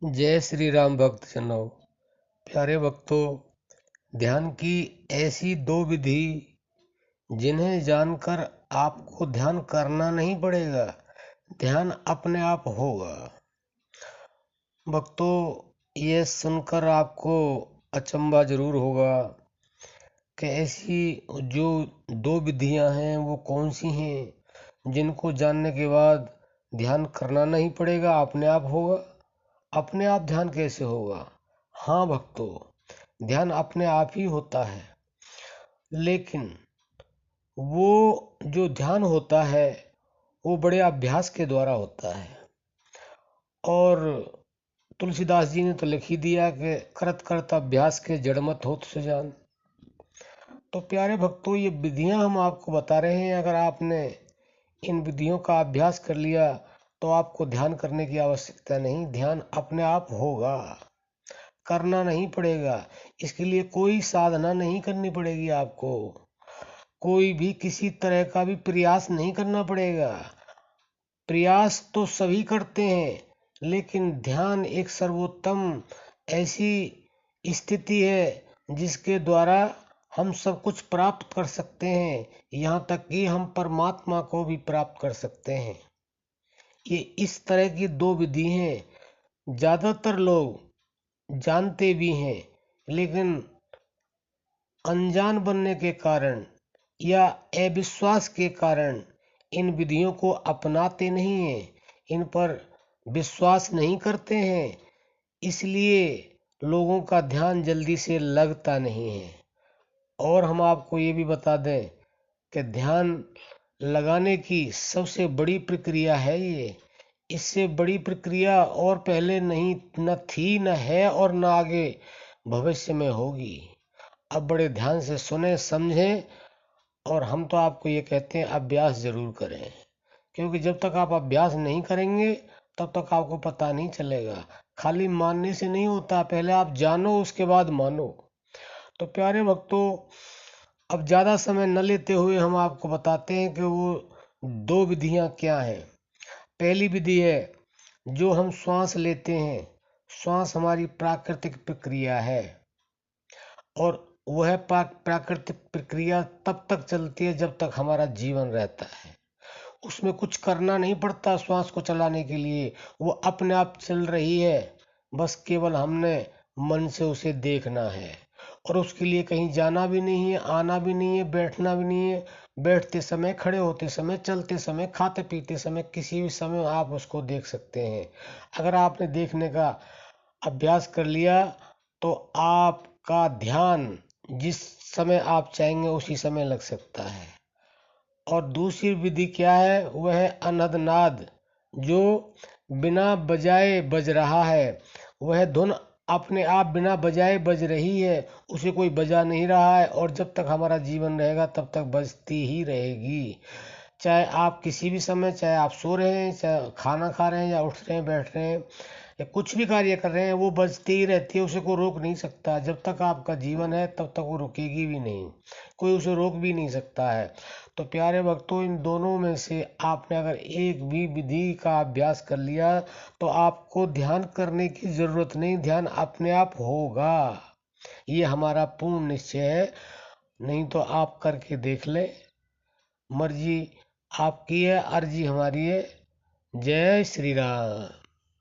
जय श्री राम भक्तजनों। प्यारे भक्तों, ध्यान की ऐसी दो विधि जिन्हें जानकर आपको ध्यान करना नहीं पड़ेगा, ध्यान अपने आप होगा। भक्तों, ये सुनकर आपको अचंभा जरूर होगा कि ऐसी जो दो विधियां हैं वो कौन सी हैं जिनको जानने के बाद ध्यान करना नहीं पड़ेगा, अपने आप होगा। अपने आप ध्यान कैसे होगा? हाँ भक्तों, ध्यान अपने आप ही होता है, लेकिन वो जो ध्यान होता है वो बड़े अभ्यास के द्वारा होता है। और तुलसीदास जी ने तो लिख ही दिया कि करत करत अभ्यास के जड़ मत होत सुजान। तो प्यारे भक्तों, ये विधियां हम आपको बता रहे हैं। अगर आपने इन विधियों का अभ्यास कर लिया तो आपको ध्यान करने की आवश्यकता नहीं, ध्यान अपने आप होगा, करना नहीं पड़ेगा। इसके लिए कोई साधना नहीं करनी पड़ेगी आपको, कोई भी किसी तरह का भी प्रयास नहीं करना पड़ेगा। प्रयास तो सभी करते हैं, लेकिन ध्यान एक सर्वोत्तम ऐसी स्थिति है जिसके द्वारा हम सब कुछ प्राप्त कर सकते हैं, यहाँ तक कि हम परमात्मा को भी प्राप्त कर सकते हैं। ये इस तरह की दो विधि हैं। ज्यादातर लोग जानते भी हैं, लेकिन अनजान बनने के कारण या अविश्वास के कारण इन विधियों को अपनाते नहीं हैं, इन पर विश्वास नहीं करते हैं। इसलिए लोगों का ध्यान जल्दी से लगता नहीं है। और हम आपको ये भी बता दें कि ध्यान लगाने की सबसे बड़ी प्रक्रिया है ये। इससे बड़ी प्रक्रिया और पहले नहीं न थी, न है और न आगे भविष्य में होगी। अब बड़े ध्यान से सुने समझें। और हम तो आपको ये कहते हैं, अभ्यास जरूर करें, क्योंकि जब तक आप अभ्यास नहीं करेंगे तब तक आपको पता नहीं चलेगा। खाली मानने से नहीं होता, पहले आप जानो उसके बाद मानो। तो प्यारे भक्तों, अब ज्यादा समय न लेते हुए हम आपको बताते हैं कि वो दो विधियां क्या हैं। पहली विधि है जो हम श्वास लेते हैं। श्वास हमारी प्राकृतिक प्रक्रिया है, और वह प्राकृतिक प्रक्रिया तब तक चलती है जब तक हमारा जीवन रहता है। उसमें कुछ करना नहीं पड़ता श्वास को चलाने के लिए, वो अपने आप चल रही है। बस केवल हमने मन से उसे देखना है, और उसके लिए कहीं जाना भी नहीं है, आना भी नहीं है, बैठना भी नहीं है। बैठते समय, खड़े होते समय, चलते समय, खाते पीते समय, किसी भी समय आप उसको देख सकते हैं। अगर आपने देखने का अभ्यास कर लिया तो आपका ध्यान जिस समय आप चाहेंगे उसी समय लग सकता है। और दूसरी विधि क्या है? वह है अनहद नाद, जो बिना बजाए बज रहा है। वह धुन अपने आप बिना बजाए बज रही है, उसे कोई बजा नहीं रहा है, और जब तक हमारा जीवन रहेगा तब तक बजती ही रहेगी। चाहे आप किसी भी समय, चाहे आप सो रहे हैं, चाहे खाना खा रहे हैं, या उठ रहे हैं, बैठ रहे हैं, या कुछ भी कार्य कर रहे हैं, वो बजती ही रहती है। उसे कोई रोक नहीं सकता। जब तक आपका जीवन है तब तक वो रुकेगी भी नहीं, कोई उसे रोक भी नहीं सकता है। तो प्यारे भक्तों, इन दोनों में से आपने अगर एक भी विधि का अभ्यास कर लिया तो आपको ध्यान करने की जरूरत नहीं, ध्यान अपने आप होगा। ये हमारा पूर्ण निश्चय है। नहीं तो आप करके देख लें। मर्जी आपकी है, अर्जी हमारी है। जय श्री राम।